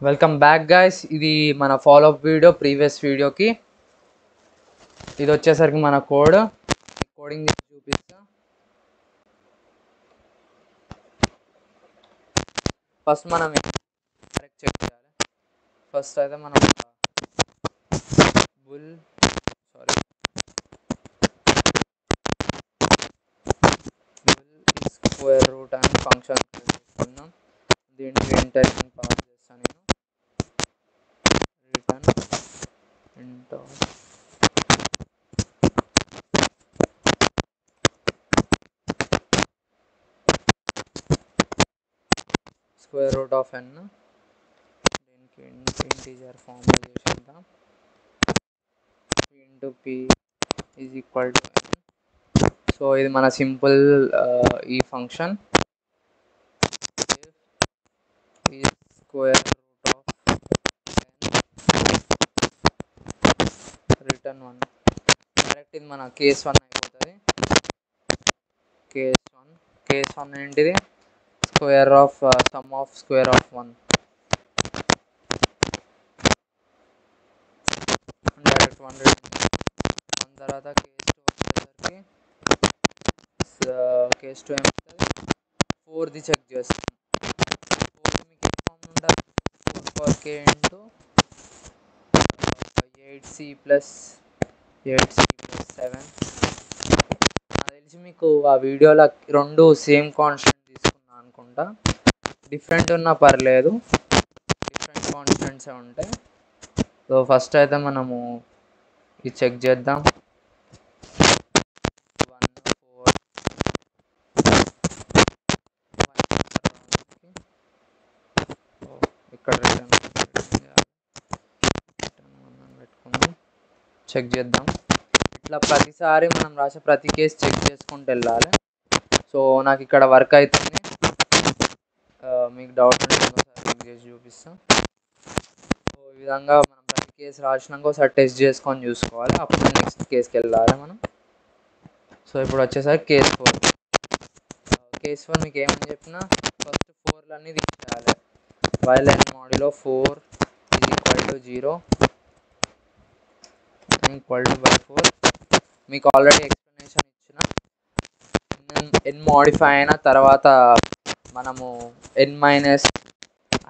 Welcome back guys. ఇది మన follow up video previous వీడియోకి. ఇది వచ్చేసరికి మన కోడింగ్ చూపిస్తా. ఫస్ట్ మనం కరెక్ట్ చెక్ చేయాలి. ఫస్ట్ అయితే మనం బుల్ స్క్వేర్ రూట్ అని ఫంక్షన్ తీసుకున్నాం. దీంట్లో ఇంటర్ని పాస్ చేస్తాను నేను. రిటర్న్ ఇంట్ స్క్వేర్ రూట్ ఆఫ్ n, దీనికి ఇంటీజర్ ఫార్మ్లో చేసేద్దాం. Into p is equal to n. So ఇది మన సింపుల్ ఈ function square root of return 1. Direct ఇది మన కేస్ 1 అయిపోతుంది. కేస్ 1 ఏంటిది? Square of some of square of 1. Direct 1 return తర్వాత కేస్ 2 వచ్చేసరికి కేస్ 2 ఏమవుతుంది? 4ది చెక్ చేస్తాం. 4 మీకు ఏ ఫామ్ ఉండాలి? 4k into 8c plus 7. నాకు తెలిసి మీకు ఆ వీడియోలో 2 సేమ్ కాన్స్టెంట్ తీసుకున్నా అనుకుంటా. డిఫరెంట్ ఉన్నా పర్లేదు, డిఫరెంట్ కాన్స్టెంట్సే ఉంటాయి. సో ఫస్ట్ అయితే మనము ఇది చెక్ చేద్దాం. 1 4 ఇక్కడ రిటర్న్ పెట్టుకుందాం, చెక్ చేద్దాం. ఇట్లా ప్రతిసారి మనం రాసే ప్రతి కేసు చెక్ చేసుకుంటూ వెళ్ళాలి. సో నాకు ఇక్కడ వర్క్ అవుతుంది. మీకు డౌట్ ఉంటే ఒకసారి చెక్ చేసి చూపిస్తాం. సో ఈ విధంగా మనం ప్రతి కేసు రాసినాక ఒకసారి టెస్ట్ చేసుకొని చూసుకోవాలి. అప్పుడు నెక్స్ట్ కేసుకి వెళ్ళాలి మనం. సో ఇప్పుడు వచ్చేసరికి కేస్ 4 మీకు ఏమని చెప్పినా ఫస్ట్ 4లన్నీ తీసేయాలి. వైల్ n మోడ్లో 4 is equal to 0 equal to buy 4. మీకు ఆల్రెడీ ఎక్స్ప్లెనేషన్ ఇచ్చిన n మోడిఫై అయిన తర్వాత మనము n మైనస్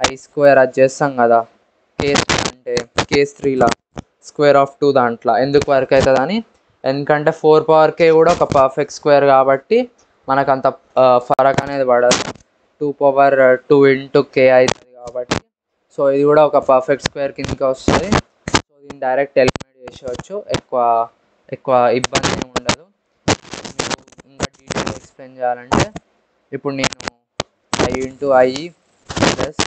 i స్క్వేర్ అది చేస్తాం కదా. కేస్ 2 అంటే కేస్ 3లా స్క్వేర్ ఆఫ్ 2 దాంట్లో ఎందుకు వర్క్ అవుతుందని. ఎందుకంటే 4 పవర్ k కూడా ఒక పర్ఫెక్ట్ స్క్వేర్ కాబట్టి మనకు అంత ఫరక్ అనేది పడదు. 2 పవర్ 2 ఇంటూ k అవుతుంది కాబట్టి. సో ఇది కూడా ఒక పర్ఫెక్ట్ స్క్వేర్ కిందకి వస్తుంది. సో దీన్ని డైరెక్ట్ ఎలిమినేట్ చేసేవచ్చు. ఎక్కువ ఇబ్బంది ఏమి ఉండదు. మీకు ఇంకా డీటెయిల్ ఎక్స్ప్లెయిన్ చేయాలంటే ఇప్పుడు నేను i into i plus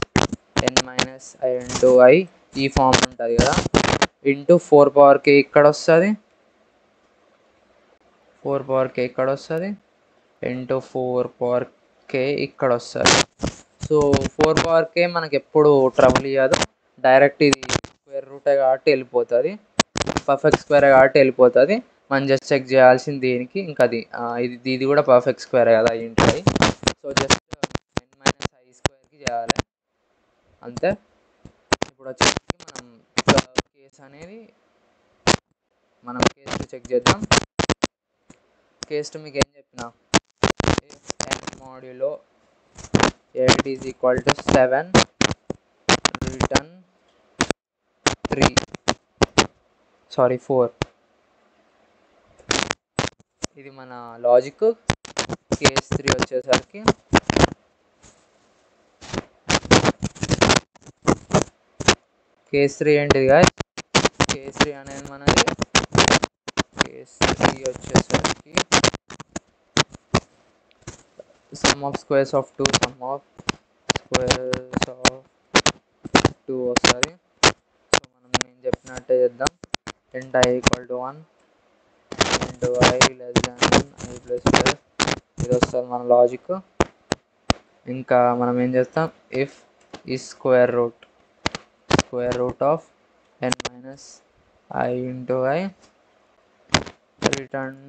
n minus i into i ఈ ఫామ్ ఉంటుంది కదా, ఇంటూ 4 పవర్ k ఇక్కడ వస్తుంది, 4 పవర్ k ఇక్కడ వస్తుంది, ఇంటూ 4 పవర్ k ఇక్కడ వస్తుంది. సో 4 పవర్ k మనకి ఎప్పుడు ట్రబుల్ ఇవ్వదు. డైరెక్ట్ ఇది స్క్వేర్ రూటే కాబట్టి వెళ్ళిపోతుంది, పర్ఫెక్ట్ స్క్వేర్ కాబట్టి వెళ్ళిపోతుంది. మనం జస్ట్ చెక్ చేయాల్సింది దీనికి ఇంకా ఇది కూడా పర్ఫెక్ట్ స్క్వేర్ కదా ఇంటి. So just n minus i స్క్వేర్కి చేయాలి అంతే. ఇప్పుడు వచ్చేసరికి మనం కేస్ అనేది మనం కేసు చెక్ చేద్దాం. కేస్ 2 మీకు ఏం చెప్పిన n మోడ్యులో 8 is equal to 7 return 4. ఇది మన లాజిక్. కేస్ 3 వచ్చేసరికి కేస్ 3 ఏంటిది గాయస్? కేస్ 3 అనేది మనది కేస్ 3 వచ్చేసరికి some of squares of 2 some of squares of 2 వస్తుంది. సో మనం నేను చెప్పినట్టే చేద్దాం. ఇంట్ i equal to 1 into i less than i plus plus ఇది వస్తుంది మన లాజిక్. ఇంకా మనం ఏం చేస్తాం, ఇఫ్ ఈ square root of n minus i into i return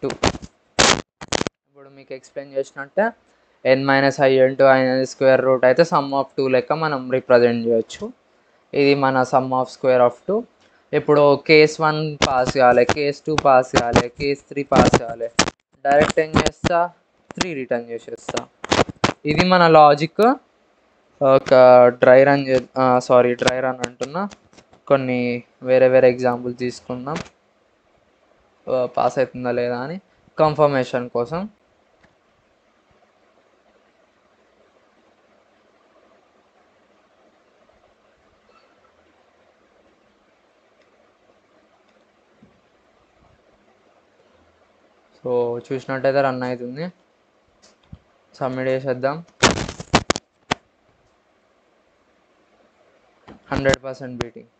2. ఇప్పుడు మీకు ఎక్స్ప్లెయిన్ చేసినట్టే n-i into i square root అయితే సమ్ ఆఫ్ 2 లెక్క మనం రిప్రజెంట్ చేయొచ్చు. ఇది మన సమ్ ఆఫ్ స్క్వేర్ ఆఫ్ 2. ఇప్పుడు కేస్ 1 పాస్ కావాలి, కేస్ 2 పాస్ కావాలి, కేస్ 3 పాస్ కావాలి, డైరెక్ట్ ఏం చేస్తా 3 రిటర్న్ చేసేస్తా. ఇది మన లాజిక్. ఒక డ్రై రన్ అంటున్నా, కొన్ని వేరే ఎగ్జాంపుల్ తీసుకుందాం పాస్ అవుతుందా లేదా అని కన్ఫర్మేషన్ కోసం. సో చూసినట్టయితే రన్ అవుతుంది, సబ్మిట్ చేసేద్దాం. 100% బీటింగ్.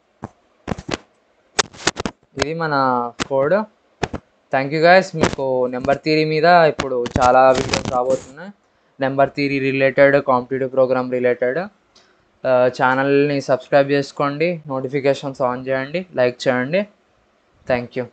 ఇది మన కోడ్. Thank you guys. మీకు నెంబర్ థియరీ మీద ఇప్పుడు చాలా వీడియోస్ రాబోతున్నాయి, number theory related, competitive program related. ఛానల్ని సబ్స్క్రైబ్ చేసుకోండి, నోటిఫికేషన్స్ ఆన్ చేయండి, లైక్ చేయండి. Thank you.